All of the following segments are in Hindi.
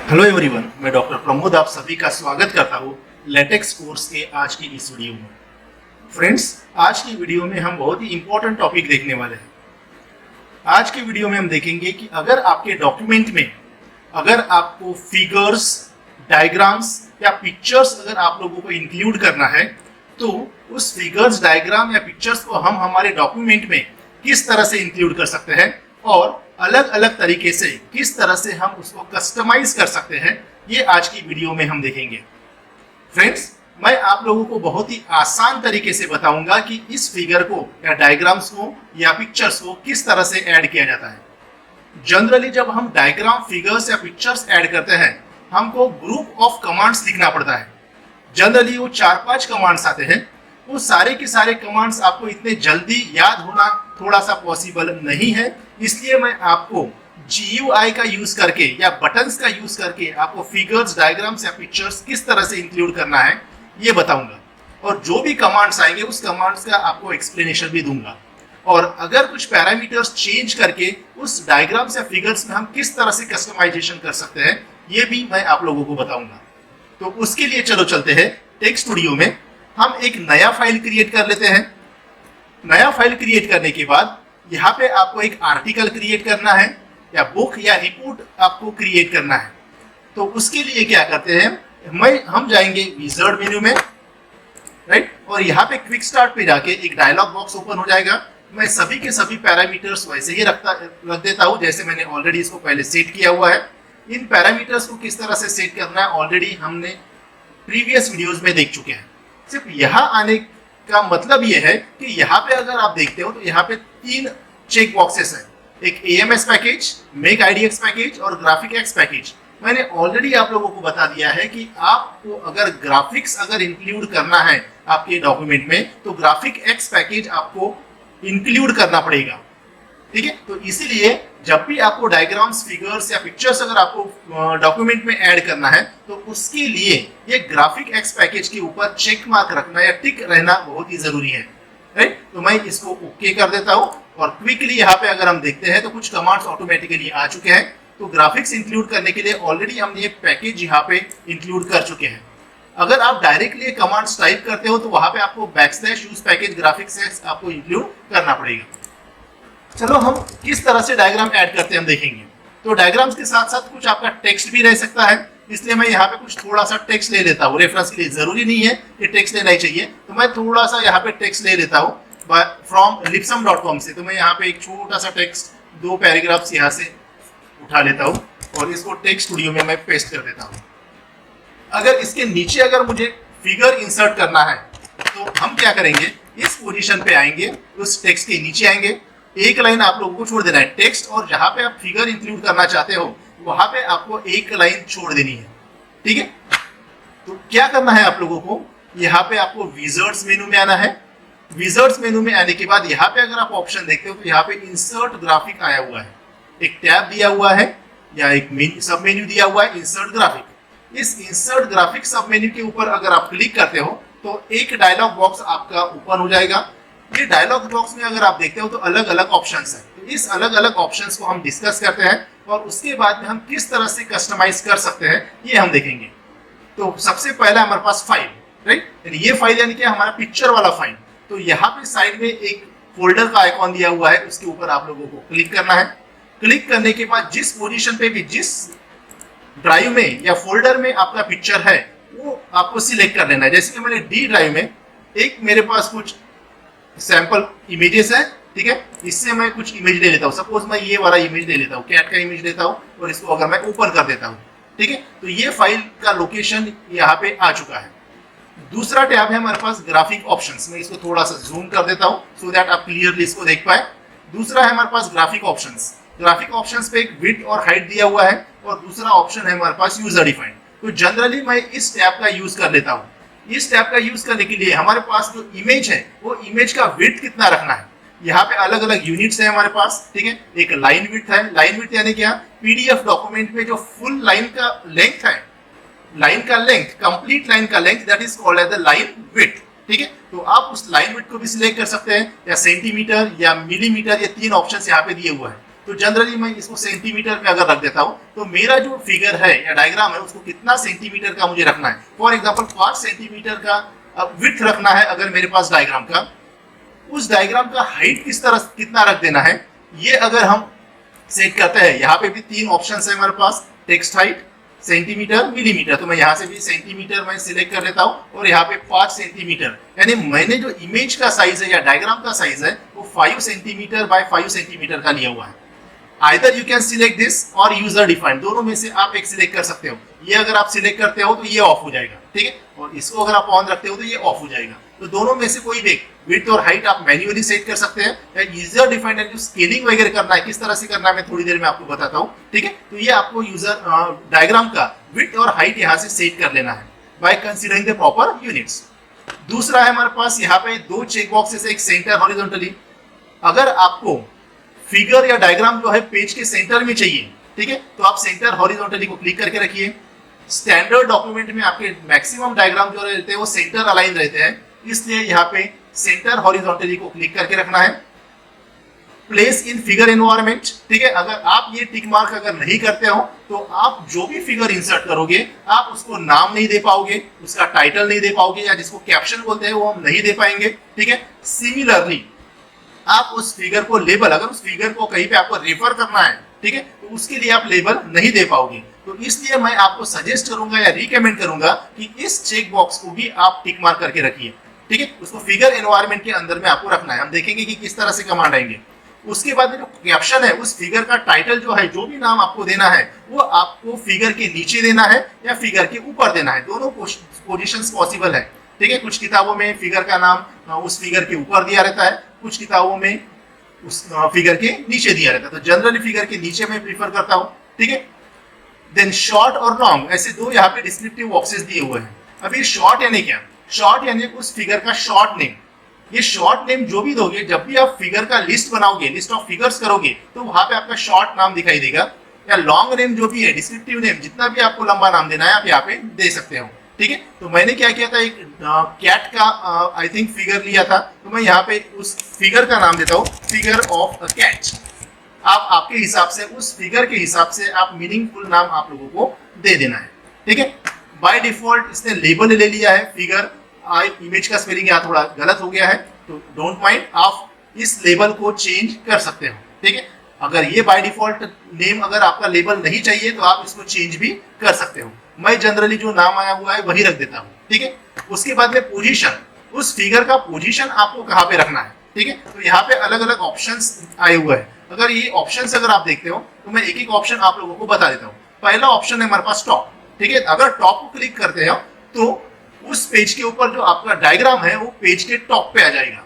हेलो एवरीवन, मैं डॉक्टर प्रमोद आप सभी का स्वागत करता हूँ लेटेक्स कोर्स के आज की इस वीडियो में। फ्रेंड्स, आज की वीडियो में हम बहुत ही इंपॉर्टेंट टॉपिक देखने वाले हैं। आज की वीडियो में हम देखेंगे कि अगर आपके डॉक्यूमेंट में अगर आपको फिगर्स, डायग्राम्स या पिक्चर्स अगर आप लोगों को इंक्लूड करना है तो उस फिगर्स, डायग्राम या पिक्चर्स को हम हमारे डॉक्यूमेंट में किस तरह से इंक्लूड कर सकते हैं और अलग अलग तरीके से किस तरह से हम उसको कस्टमाइज कर सकते हैं, ये आज की वीडियो में हम देखेंगे। फ्रेंड्स, मैं आप लोगों को बहुत ही आसान तरीके से बताऊंगा कि इस फिगर को या डायग्राम्स को या पिक्चर्स को किस तरह से ऐड किया जाता है। जनरली जब हम डायग्राम, फिगर्स या पिक्चर्स ऐड करते हैं, हमको ग्रुप ऑफ कमांड्स लिखना पड़ता है। जनरली वो 4-5 कमांड्स आते हैं। वो सारे के सारे कमांड्स आपको इतने जल्दी याद होना थोड़ा सा पॉसिबल नहीं है, इसलिए मैं आपको GUI का यूज करके या बटन्स का यूज करके आपको फिगर्स, डायग्राम्स या पिक्चर्स किस तरह से इंक्लूड करना है ये बताऊंगा। और जो भी कमांड्स आएंगे उस कमांड्स का आपको एक्सप्लेनेशन भी दूंगा। और अगर कुछ पैरामीटर्स चेंज करके उस डायग्राम्स या फिगर्स में हम किस तरह से कस्टमाइजेशन कर सकते हैं ये भी मैं आप लोगों को बताऊंगा। तो उसके लिए चलो चलते हैं टेक्स्ट स्टूडियो में। हम एक नया फाइल क्रिएट कर लेते हैं। नया फाइल क्रिएट करने के बाद यहाँ पे आपको एक आर्टिकल क्रिएट करना है या बुक या रिपोर्ट आपको क्रिएट करना है। तो उसके लिए क्या करते हैं, हम जाएंगे विजार्ड मेन्यू में, राइट, और यहाँ पे क्विक स्टार्ट पे जाके एक डायलॉग बॉक्स ओपन हो जाएगा। मैं सभी के सभी पैरामीटर्स वैसे ही रख देता हूँ जैसे मैंने ऑलरेडी इसको पहले सेट किया हुआ है। इन पैरामीटर्स को किस तरह से सेट करना है ऑलरेडी हमने प्रीवियस वीडियोस में देख चुके हैं। सिर्फ यहाँ आने का मतलब ये है कि यहाँ पे अगर आप देखते हो तो यहाँ पे 3 चेक बॉक्सेस हैं, एक AMS package, make IDX package और ग्राफिक एक्स पैकेज। मैंने ऑलरेडी आप लोगों को बता दिया है कि आपको अगर ग्राफिक्स अगर इंक्लूड करना है आपके डॉक्यूमेंट में तो ग्राफिक एक्स पैकेज आपको इंक्लूड करना पड़ेगा, ठीक है। तो इसीलिए जब भी आपको डायग्राम्स, फिगर्स या पिक्चर्स अगर आपको डॉक्यूमेंट में ऐड करना है तो उसके लिए ये ग्राफिक एक्स पैकेज के ऊपर चेक मार्क रखना या टिक रहना बहुत ही जरूरी है, राइट। तो मैं इसको ओके कर देता हूँ और क्विकली यहाँ पे अगर हम देखते हैं तो कुछ कमांड्स ऑटोमेटिकली आ चुके हैं। तो ग्राफिक्स इंक्लूड करने के लिए ऑलरेडी हमने ये पैकेज यहाँ पे इंक्लूड कर चुके हैं। अगर आप डायरेक्टली कमांड्स टाइप करते हो तो वहां पे आपको बैकस्लैश यूज पैकेज ग्राफिक्स आपको इंक्लूड करना पड़ेगा। चलो हम किस तरह से डायग्राम ऐड करते हैं हम देखेंगे। तो डायग्राम्स के साथ साथ कुछ आपका टेक्स्ट भी रह सकता है, इसलिए मैं यहाँ पे कुछ थोड़ा सा टेक्स्ट ले लेता हूँ रेफरेंस के लिए। जरूरी नहीं है कि टेक्स्ट लेना ही चाहिए, तो मैं थोड़ा सा यहाँ पे टेक्स्ट ले लेता हूँ फ्रॉम lipsum.com से। तो मैं यहाँ पे एक छोटा सा टेक्स्ट 2 पैराग्राफ्स यहाँ से उठा लेता हूँ और इसको टेक्स्ट स्टूडियो में मैं पेस्ट कर देता हूँ। अगर इसके नीचे अगर मुझे फिगर इंसर्ट करना है तो हम क्या करेंगे, इस पोजीशन पे आएंगे, उस टेक्स्ट के नीचे आएंगे, एक लाइन आप लोगों को छोड़ देना है टेक्स्ट, और जहां पे आप फिगर इंक्लूड करना चाहते हो वहां पे आपको एक लाइन छोड़ देनी है, ठीक है। तो क्या करना है आप लोगों को, यहाँ पे आपको विजार्ड्स मेनू में आना है। विजार्ड्स मेनू में आने के बाद यहाँ पे अगर आप ऑप्शन देखते हो तो यहाँ पे इंसर्ट ग्राफिक आया हुआ है, एक टैब दिया हुआ है या एक सब मेन्यू दिया हुआ है इंसर्ट ग्राफिक। इस इंसर्ट ग्राफिक सब मेन्यू के ऊपर अगर आप क्लिक करते हो तो एक डायलॉग बॉक्स आपका ओपन हो जाएगा। ये डायलॉग बॉक्स में अगर आप देखते हो तो अलग अलग ऑप्शंस हैं। तो इस अलग अलग ऑप्शंस को हम डिस्कस करते हैं और उसके बाद में हम किस तरह से कस्टमाइज कर सकते हैं ये हम देखेंगे। तो सबसे पहला हमारे पास फाइल, राइट, यानी ये फाइल यानी कि हमारा पिक्चर वाला फाइल। तो यहाँ पे साइड में एक फोल्डर का आइकॉन दिया हुआ है, उसके ऊपर आप लोगों को क्लिक करना है। क्लिक करने के बाद जिस पोजिशन पे भी, जिस ड्राइव में या फोल्डर में आपका पिक्चर है वो आपको सिलेक्ट कर लेना है। जैसे कि मैंने D ड्राइव में एक मेरे पास कुछ सैंपल इमेजेस है, ठीक है, इससे मैं कुछ इमेज ले लेता हूँ। सपोज मैं ये वाला इमेज ले लेता हूँ, कैट का इमेज लेता हूँ और इसको अगर मैं ओपन कर देता हूँ, ठीक है, तो ये फाइल का लोकेशन यहाँ पे आ चुका है। दूसरा टैब है हमारे पास ग्राफिक ऑप्शंस। मैं इसको थोड़ा सा जूम कर देता हूँ सो दैट आप क्लियरली इसको देख पाए। दूसरा है हमारे पास ग्राफिक ऑप्शंस। ग्राफिक ऑप्शंस पे एक विड्थ और हाइट दिया हुआ है और दूसरा ऑप्शन है हमारे पास यूजर डिफाइंड। तो जनरली मैं इस टैब का यूज कर लेता हूँ। इस टैब का यूज करने के लिए हमारे पास जो इमेज है वो इमेज का विड्थ कितना रखना है। यहाँ पे अलग अलग यूनिट्स है हमारे पास, ठीक है। एक लाइन विड्थ है, लाइन विड्थ यानी क्या, PDF डॉक्यूमेंट में जो फुल लाइन का लेंथ है, लाइन का लेंथ, कंप्लीट लाइन का length, that is called as the line width, ठीक है। तो आप उस लाइन विड्थ को भी सिलेक्ट कर सकते हैं या सेंटीमीटर या मिलीमीटर, ये 3 ऑप्शन यहाँ पे दिए हुए हैं। तो जनरली मैं इसको सेंटीमीटर में अगर रख देता हूँ तो मेरा जो फिगर है या डायग्राम है उसको कितना सेंटीमीटर का मुझे रखना है। फॉर एग्जाम्पल 5 सेंटीमीटर का विड्थ रखना है अगर मेरे पास डायग्राम का, उस डायग्राम का हाइट किस तरह कितना रख देना है ये अगर हम सेट करते हैं। यहाँ पे भी 3 ऑप्शन है हमारे पास, टेक्स्ट हाइट, सेंटीमीटर, मिलीमीटर। तो मैं यहाँ से भी सेंटीमीटर मैं सिलेक्ट कर लेता हूँ और यहाँ पे 5 सेंटीमीटर, यानी मैंने जो इमेज का साइज है या डायग्राम का साइज है वो 5 सेंटीमीटर बाय 5 सेंटीमीटर का लिया हुआ है। Either you can select this और यूजर डिफाइंड, दोनों में से आप एक सिलेक्ट कर सकते हो। ये अगर आप सिलेक्ट करते हो तो ये ऑफ हो जाएगा, ठीक है, और इसको अगर आप ऑन रखते हो तो ये ऑफ हो जाएगा। तो दोनों में से कोई भी विड्थ और हाइट आप मैन्युअली सेट कर सकते हैं या यूजर डिफाइंड है। जो स्केलिंग वगैरह करना है किस तरह से करना है मैं थोड़ी देर में आपको बताता हूँ, ठीक है। तो ये आपको यूजर डायग्राम का विड्थ और हाइट यहाँ से सेट कर लेना है by considering the proper units. दूसरा है हमारे पास यहाँ पे 2 चेक बॉक्सेस है, एक सेंटर हॉरिजॉन्टली। अगर आपको फिगर या डायग्राम जो है पेज के सेंटर में चाहिए, ठीक है, तो आप सेंटर हॉरिजॉन्टली को क्लिक करके रखिए। स्टैंडर्ड डॉक्यूमेंट में आपके मैक्सिमम डायग्राम जो रहते हैं वो सेंटर अलाइन रहते हैं, इसलिए यहाँ पे सेंटर हॉरिजॉन्टली को क्लिक करके रखना है। प्लेस इन फिगर एनवायरनमेंट, ठीक है, अगर आप ये टिक मार्क अगर नहीं करते हो तो आप जो भी फिगर इंसर्ट करोगे आप उसको नाम नहीं दे पाओगे, उसका टाइटल नहीं दे पाओगे, या जिसको कैप्शन बोलते हैं वो हम नहीं दे पाएंगे, ठीक है। सिमिलरली आप उस फिगर को लेबल, अगर उस फिगर को कहीं पे आपको रेफर करना है, ठीक है, तो उसके लिए आप लेबल नहीं दे पाओगे। तो इसलिए मैं आपको सजेस्ट करूंगा या रिकमेंड करूंगा कि इस चेक बॉक्स को भी आप टिक मार्क करके रखिए, ठीक है। उसको फिगर एनवायरनमेंट के अंदर में आपको रखना है। हम देखेंगे कि किस तरह से कमांड आएंगे। उसके बाद में जो कैप्शन है, उस फिगर का टाइटल जो है, जो भी नाम आपको देना है वो आपको फिगर के नीचे देना है या फिगर के ऊपर देना है। दोनों पोजीशंस पॉसिबल है, ठीक है। कुछ किताबों में फिगर का नाम उस फिगर के ऊपर दिया रहता है, कुछ किताबों में उस फिगर के नीचे दिया रहता है। तो जनरली फिगर के नीचे मैं प्रीफर करता हूँ, ठीक है। देन शॉर्ट और लॉन्ग, ऐसे 2 यहाँ पे डिस्क्रिप्टिव बॉक्सेस दिए हुए हैं। अब ये शॉर्ट यानी क्या? शॉर्ट यानी उस फिगर का शॉर्ट नेम। ये शॉर्ट नेम जो भी दोगे, जब भी आप फिगर का लिस्ट बनाओगे, लिस्ट ऑफ फिगर्स करोगे, तो वहां पे आपका शॉर्ट नाम दिखाई देगा। या लॉन्ग नेम जो भी है, डिस्क्रिप्टिव नेम, जितना भी आपको लंबा नाम देना है आप यहाँ पे दे सकते हो, ठीक है। तो मैंने क्या किया था, एक कैट का आई थिंक फिगर लिया था, तो मैं यहाँ पे उस फिगर का नाम देता हूँ फिगर ऑफ अ कैट। आप आपके हिसाब से, उस फिगर के हिसाब से आप मीनिंगफुल नाम आप लोगों को दे देना है, ठीक है। बाय डिफॉल्ट इसने लेबल ले लिया है फिगर। इमेज का स्पेलिंग यहाँ थोड़ा गलत हो गया है, तो डोंट माइंड, आप इस लेबल को चेंज कर सकते हो, ठीक है। अगर ये बाय डिफॉल्ट नेम अगर आपका लेबल नहीं चाहिए तो आप इसको चेंज भी कर सकते हो। मैं जनरली जो नाम आया हुआ है वही रख देता हूँ, ठीक है। उसके बाद में पोजीशन, उस फिगर का पोजीशन आपको कहाँ पे रखना है, ठीक है। तो यहाँ पे अलग अलग ऑप्शंस आए हुए हैं। अगर ये ऑप्शंस अगर आप देखते हो तो मैं एक एक ऑप्शन आप लोगों को बता देता हूँ। पहला ऑप्शन है हमारे पास टॉप, ठीक है। अगर टॉप को क्लिक करते हो तो उस पेज के ऊपर जो आपका डायग्राम है वो पेज के टॉप पे आ जाएगा।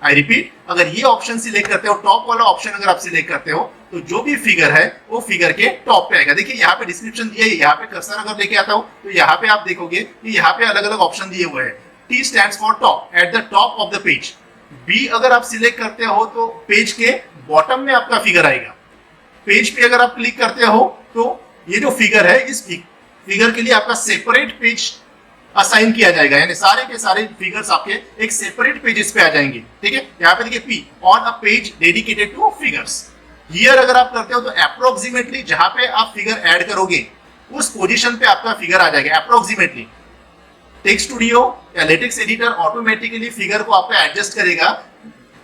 आई रिपीट, अगर ये ऑप्शन सिलेक्ट करते हो, टॉप वाला ऑप्शन अगर आप सिलेक्ट करते हो तो जो भी फिगर है वो फिगर के टॉप पे आएगा। देखिए यहाँ पे डिस्क्रिप्शन दिया है, यहाँ पे कर्सर अगर लेके आता हूँ तो यहाँ पे आप देखोगे कि यहाँ पे अलग अलग ऑप्शन दिए हुए हैं। T stands for top, at the top of the page. B अगर आप सिलेक्ट करते हो तो पेज के बॉटम में आपका फिगर आएगा। पेज पे अगर आप क्लिक करते हो तो ये जो फिगर है, इस फिगर के लिए आपका सेपरेट पेज असाइन किया जाएगा, यानी सारे के सारे फिगर्स आपके एक सेपरेट पेजेस पे आ जाएंगे, ठीक है। यहाँ पे देखिए P, on a page dedicated two figures. Here अगर आप करते हो तो अप्रोक्सीमेटली जहां पे आप फिगर ऐड करोगे उस पोजीशन पे आपका फिगर आ जाएगा अप्रोक्सीमेटली। टेक्स्ट स्टूडियो या लेटेक्स एडिटर ऑटोमेटिकली फिगर को आपका एडजस्ट करेगा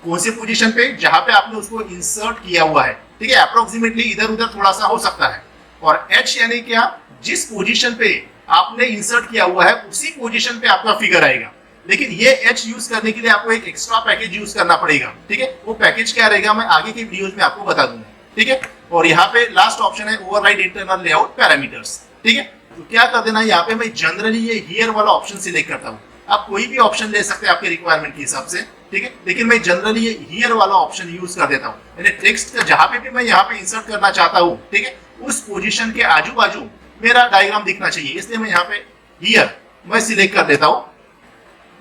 कौन से पोजीशन पे, जहां पे आपने उसको इंसर्ट किया हुआ है, ठीक है। अप्रोक्सीमेटली इधर उधर थोड़ा सा हो सकता है। और एच यानी क्या, जिस पोजीशन पे आपने इंसर्ट किया हुआ है उसी पोजीशन पे आपका फिगर आएगा। लेकिन ये एच यूज करने के लिए आपको एक एक्स्ट्रा पैकेज यूज करना पड़ेगा, ठीक है। वो पैकेज क्या रहेगा मैं आगे के वीडियोस में आपको बता दूंगा, ठीक है। और यहाँ पे लास्ट ऑप्शन है ओवरराइड इंटरनल लेआउट पैरामीटर्स, ठीक है। तो क्या कर देना, यहाँ पे मैं जनरली ये हियर वाला ऑप्शन सिलेक्ट करता हूँ। आप कोई भी ऑप्शन ले सकते हैं आपके रिक्वायरमेंट के हिसाब से, ठीक है। लेकिन मैं जनरली ये हियर वाला ऑप्शन यूज कर देता हूँ, यानी टेक्स्ट का जहां पे भी मैं यहाँ पे इंसर्ट करना चाहता हूँ, ठीक है, उस पोजीशन के आजू बाजू मेरा डायग्राम दिखना चाहिए, इसलिए मैं यहाँ पे हियर मैं सिलेक्ट कर देता हूँ।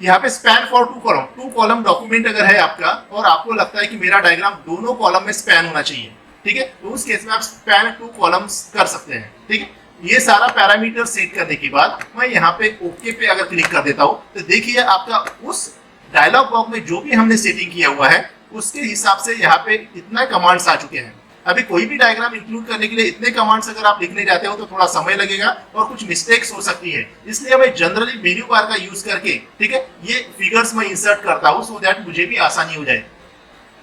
यहाँ पे span for 2 column, 2 column document अगर है आपका और आपको लगता है कि मेरा डायग्राम दोनों कॉलम में स्पैन होना चाहिए, ठीक है, तो उस केस में आप स्पैन 2 कॉलम्स कर सकते हैं, ठीक है। ये सारा पैरामीटर सेट करने के बाद मैं यहाँ पे ओके पे अगर क्लिक कर देता हूँ तो देखिए आपका उस डायलॉग बॉक्स में जो भी हमने सेटिंग किया हुआ है उसके हिसाब से यहाँ पे इतना कमांड्स आ चुके हैं। अभी कोई भी डायग्राम इंक्लूड करने के लिए इतने कमांड्स अगर आप लिखने जाते हो तो थोड़ा समय लगेगा और कुछ मिस्टेक्स हो सकती है, इसलिए मैं जनरली मेन्यू बार का यूज करके, ठीक है, ये फिगर्स में इंसर्ट करता हूं सो दैट मुझे भी आसानी हो जाए।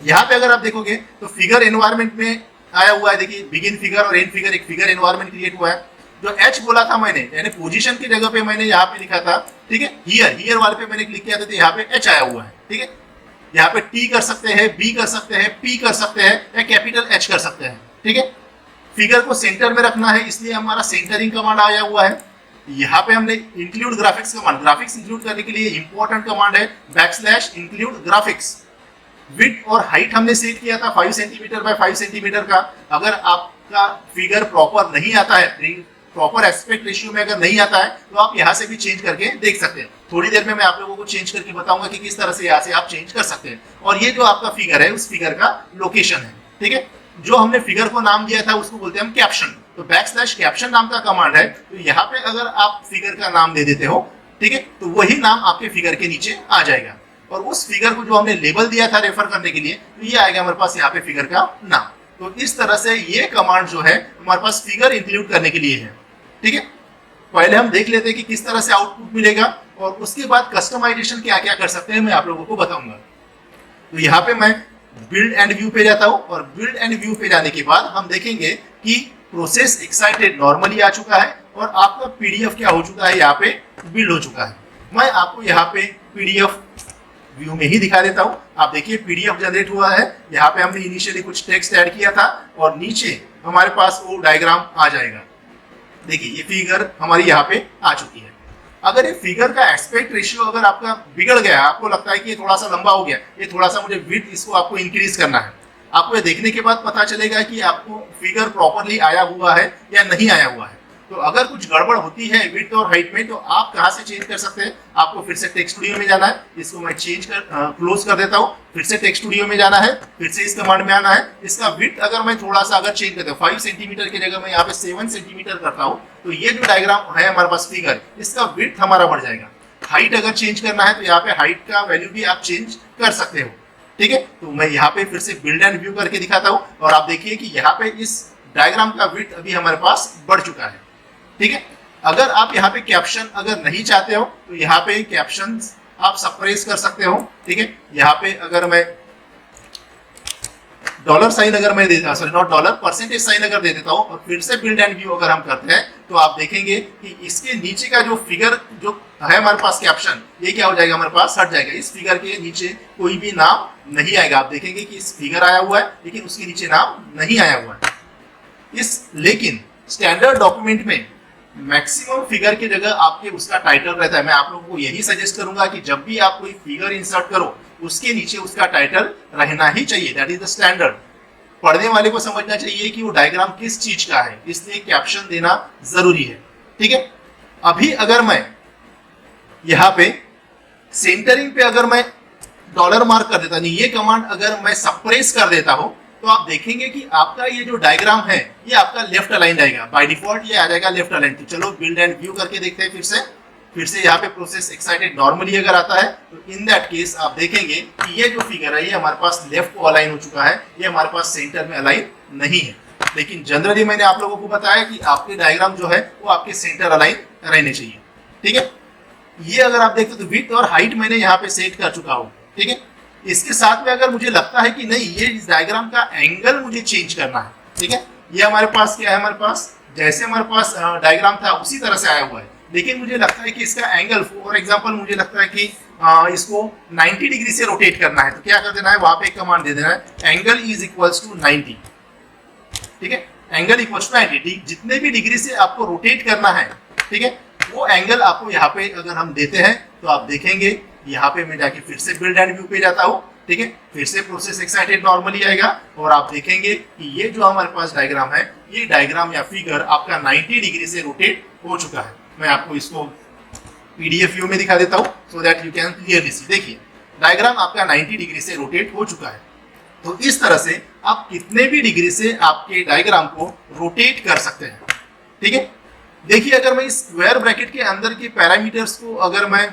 यहाँ पे अगर आप देखोगे तो फिगर एनवायरमेंट में आया हुआ है, देखिए बिगिन फिगर और एंड फिगर, एक फिगर एनवायरमेंट क्रिएट हुआ है। जो एच बोला था मैंने, यानी पोजीशन की जगह पे मैंने यहाँ पे लिखा था, ठीक है, हियर वाले पे मैंने क्लिक किया था तो यहाँ पे एच आया हुआ है, ठीक है। यहाँ पे टी कर सकते हैं, बी कर सकते हैं, पी कर सकते हैं या कैपिटल एच कर सकते हैं, ठीक है। फिगर को सेंटर में रखना है इसलिए हमारा सेंटरिंग कमांड आया हुआ है। यहाँ पे हमने include graphics command, graphics include करने के लिए इंपॉर्टेंट कमांड है \include graphics। विड्थ और हाइट हमने सेट किया था 5 सेंटीमीटर बाय 5 सेंटीमीटर का। अगर आपका फिगर प्रॉपर नहीं आता है, प्रॉपर एस्पेक्ट रेशियो में अगर नहीं आता है तो आप यहाँ से भी चेंज करके देख सकते हैं। थोड़ी देर में मैं आप लोगों को चेंज करके बताऊंगा कि किस तरह से यहाँ से आप चेंज कर सकते हैं। और ये जो आपका फिगर है उस फिगर का लोकेशन है, ठीक है। जो हमने फिगर को नाम दिया था उसको बोलते हैं हम कैप्शन। तो \caption नाम का कमांड है, तो यहाँ पे अगर आप फिगर का नाम दे देते हो, ठीक है, तो वही नाम आपके फिगर के नीचे आ जाएगा। और उस फिगर को जो हमने लेबल दिया था रेफर करने के लिए, तो ये आएगा हमारे पास यहाँ पे फिगर का नाम। तो इस तरह से ये कमांड जो है हमारे पास फिगर इंक्लूड करने के लिए है, ठीक है। पहले हम देख लेते हैं कि किस तरह से आउटपुट मिलेगा और उसके बाद कस्टमाइजेशन क्या क्या कर सकते हैं मैं आप लोगों को बताऊंगा। तो यहाँ पे मैं बिल्ड एंड व्यू पे जाता हूँ और बिल्ड एंड व्यू पे जाने के बाद हम देखेंगे कि प्रोसेस एक्साइटेड नॉर्मली आ चुका है और आपका पीडीएफ क्या हो चुका है, यहाँ पे बिल्ड हो चुका है। मैं आपको यहाँ पे पीडीएफ व्यू में ही दिखा देता हूँ। आप देखिए पीडीएफ जनरेट हुआ है। यहाँ पे हमने इनिशियली कुछ टेक्स्ट ऐड किया था और नीचे हमारे पास वो डायग्राम आ जाएगा। देखिए ये फिगर हमारी यहाँ पे आ चुकी है। अगर ये फिगर का एस्पेक्ट रेशियो अगर आपका बिगड़ गया, आपको लगता है कि ये थोड़ा सा लंबा हो गया, ये थोड़ा सा मुझे विड्थ इसको आपको इंक्रीज करना है, आपको ये देखने के बाद पता चलेगा कि आपको फिगर प्रॉपरली आया हुआ है या नहीं आया हुआ है। तो अगर कुछ गड़बड़ होती है विड्थ और हाइट में तो आप कहाँ से चेंज कर सकते हैं, आपको फिर से टेक्स्ट स्टूडियो में जाना है। इसको मैं क्लोज कर देता हूँ, फिर से टेक्स्ट स्टूडियो में जाना है, फिर से इस कमांड में आना है। इसका विड्थ अगर मैं थोड़ा सा अगर चेंज करता हूँ 5 सेंटीमीटर की जगह मैं यहाँ पे 7 सेंटीमीटर करता हूँ, तो ये जो डायग्राम है हमारे पास फिगर, इसका विड्थ हमारा बढ़ जाएगा। हाइट अगर चेंज करना है तो यहाँ पे हाइट का वैल्यू भी आप चेंज कर सकते हो, ठीक है। तो मैं यहाँ पे फिर से बिल्ड एंड व्यू करके दिखाता हूँ और आप देखिए कि यहाँ पे इस डायग्राम का विड्थ अभी हमारे पास बढ़ चुका है, ठीक है। अगर आप यहाँ पे कैप्शन अगर नहीं चाहते हो तो यहाँ पे कैप्शन आप सप्रेस कर सकते हो, ठीक है। यहाँ पे अगर मैं $साइन अगर मैं देता, सॉरी नॉट डॉलर, %साइन अगर दे देता हूँ और फिर से बिल्ड एंड व्यू अगर हम करते हैं तो आप देखेंगे कि इसके नीचे का जो फिगर जो है हमारे पास कैप्शन, ये क्या हो जाएगा, हमारे पास हट जाएगा। इस फिगर के नीचे कोई भी नाम नहीं आएगा। आप देखेंगे कि इस फिगर आया हुआ है लेकिन उसके नीचे नाम नहीं आया हुआ है। लेकिन स्टैंडर्ड डॉक्यूमेंट में मैक्सिमम फिगर की जगह आपके उसका टाइटल रहता है। मैं आप लोगों को यही सजेस्ट करूंगा कि जब भी आप कोई फिगर इंसर्ट करो उसके नीचे उसका टाइटल रहना ही चाहिए, दैट इज द स्टैंडर्ड। पढ़ने वाले को समझना चाहिए कि वो डायग्राम किस चीज का है, इसलिए कैप्शन देना जरूरी है, ठीक है। अभी अगर मैं यहाँ पे सेंटरिंग पे अगर मैं $मार्क कर देता, नहीं ये कमांड अगर मैं सप्रेस कर देता हूं तो आप देखेंगे कि आपका ये जो डायग्राम है ये आपका लेफ्ट अलाइन आएगा। बाय डिफॉल्ट ये आ जाएगा लेफ्ट अलाइन। तो चलो बिल्ड एंड व्यू करके देखते हैं फिर से यहाँ पे प्रोसेस एक्साइटेड नॉर्मली अगर आता है तो इन दैट केस आप देखेंगे कि ये जो फिगर है ये हमारे पास लेफ्ट को अलाइन हो चुका है, ये हमारे पास सेंटर में अलाइन नहीं है। लेकिन जनरली मैंने आप लोगों को बताया कि आपके डायग्राम जो है वो आपके सेंटर अलाइन रहने चाहिए, ठीक है। ये अगर आप देखते तो विड्थ और हाइट मैंने यहाँ पे सेट कर चुका हूँ, ठीक है। इसके साथ में अगर मुझे लगता है कि नहीं ये इस डायग्राम का एंगल मुझे चेंज करना है, ठीक है। ये हमारे पास क्या है, हमारे पास जैसे हमारे पास डायग्राम था उसी तरह से आया हुआ है, लेकिन मुझे लगता है कि इसका एंगल, फॉर एग्जांपल मुझे लगता है कि इसको 90 डिग्री से रोटेट करना है। तो क्या कर देना है, वहां पे एक कमांड दे देना है एंगल इज इक्वल्स टू 90, ठीक है। एंगल इक्वल्स टू 90, जितने भी डिग्री से आपको रोटेट करना है, ठीक है, वो एंगल आपको यहाँ पे अगर हम देते हैं तो आप देखेंगे यहाँ पे मैं जाके फिर से बिल्ड एंड व्यू पे जाता हूँ, ठीक है। फिर से प्रोसेस एक्साइटेड नॉर्मली आएगा और आप देखेंगे कि ये जो हमारे पास डायग्राम है ये डायग्राम या फिगर आपका 90 डिग्री से रोटेट हो चुका है। मैं आपको इसको पीडीएफ व्यू में दिखा देता हूँ so that you can clearly see. देखिए डायग्राम आपका 90 डिग्री से रोटेट हो चुका है। तो इस तरह से आप कितने भी डिग्री से आपके डायग्राम को रोटेट कर सकते हैं, ठीक है। देखिए अगर मैं इस स्क्वायर ब्रैकेट के अंदर के पैरामीटर्स को अगर मैं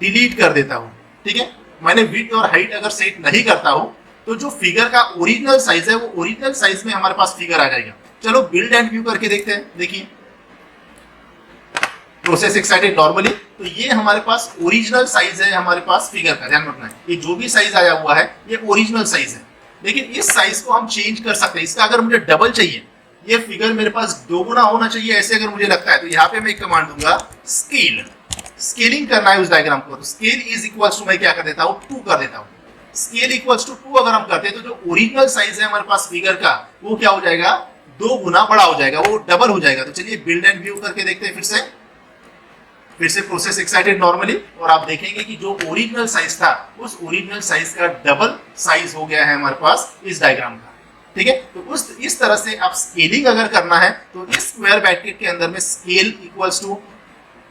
डिलीट कर देता हूँ, ठीक है, मैंने विड्थ और हाइट अगर सेट नहीं करता हूँ तो जो फिगर का ओरिजिनल साइज है वो ओरिजिनल साइज में हमारे पास फिगर आ जाएगा। चलो बिल्ड एंड व्यू करके देखते हैं। देखिए प्रोसेस एक्साइटेड नॉर्मली, तो ये हमारे पास ओरिजिनल साइज है हमारे पास फिगर का, ध्यान रखना है ये जो भी साइज आया हुआ है ये ओरिजिनल साइज है। लेकिन इस साइज को हम चेंज कर सकते हैं। इसका अगर मुझे डबल चाहिए, ये फिगर मेरे पास दोगुना होना चाहिए ऐसे अगर मुझे लगता है, तो यहाँ पे मैं एक कमांड दूंगा स्केल। स्केलिंग करना है उस डायग्राम को, तो स्केल इज इक्वल्स टू मैं क्या कर देता हूँ 2 कर देता हूँ। स्केल इक्वल्स टू 2 अगर हम करते हैं तो जो ओरिजिनल साइज है हमारे पास फिगर का वो क्या हो जाएगा, 2 गुना बड़ा हो जाएगा, वो डबल हो जाएगा। तो चलिए बिल्ड एंड व्यू करके देखते हैं फिर से प्रोसेस एक्साइटेड नॉर्मली, और आप देखेंगे कि जो ओरिजिनल साइज था उस ओरिजिनल साइज का डबल साइज हो गया है हमारे पास इस डायग्राम का। ठीक है, तो इस तरह से आप स्केलिंग अगर करना है तो इस स्क्वायर ब्रैकेट के अंदर में स्केल इक्वल्स टू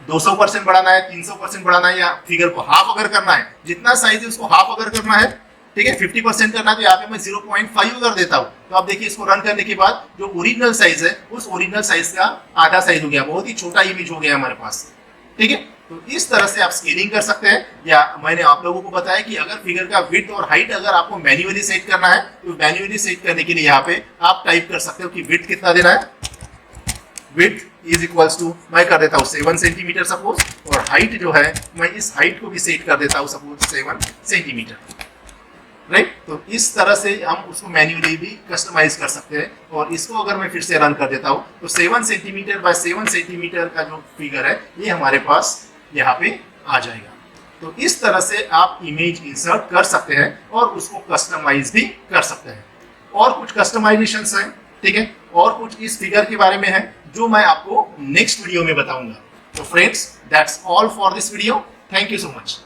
200% बढ़ाना है, 300% बढ़ाना है, या फिगर को हाफ अगर करना है, जितना साइज है उसको हाफ अगर करना है, ठीक है 50% करना है, तो यहाँ पे मैं 0.5 कर देता हूँ। तो आप देखिए इसको रन करने के बाद जो ओरिजिनल साइज है उस ओरिजिनल साइज का आधा साइज हो गया, बहुत ही छोटा इमेज हो गया हमारे पास। ठीक है, तो इस तरह से आप स्केलिंग कर सकते हैं। या मैंने आप लोगों को बताया कि अगर फिगर का विड्थ और हाइट अगर आपको मैन्युअली सेट करना है तो मैन्युअली सेट करने के लिए यहाँ पे आप टाइप कर सकते हो कि विड्थ कितना देना है। विड्थ इज इक्वल्स टू मैं कर देता हूँ 7 सेंटीमीटर सपोज, और हाइट जो है मैं इस हाइट को भी सेट कर देता हूँ सपोज 7 सेंटीमीटर। राइट, तो इस तरह से हम उसको मैन्युअली भी कस्टमाइज कर सकते हैं। और इसको अगर मैं फिर से रन कर देता हूँ तो 7 सेंटीमीटर बाय 7 सेंटीमीटर का जो फिगर है ये हमारे पास यहाँ पे आ जाएगा। तो इस तरह से आप इमेज इंसर्ट कर सकते हैं और उसको कस्टमाइज भी कर सकते हैं। और कुछ कस्टमाइजेशंस हैं, ठीक है, और कुछ इस फिगर के बारे में है जो मैं आपको नेक्स्ट वीडियो में बताऊंगा। तो friends that's all for this video, thank you so much.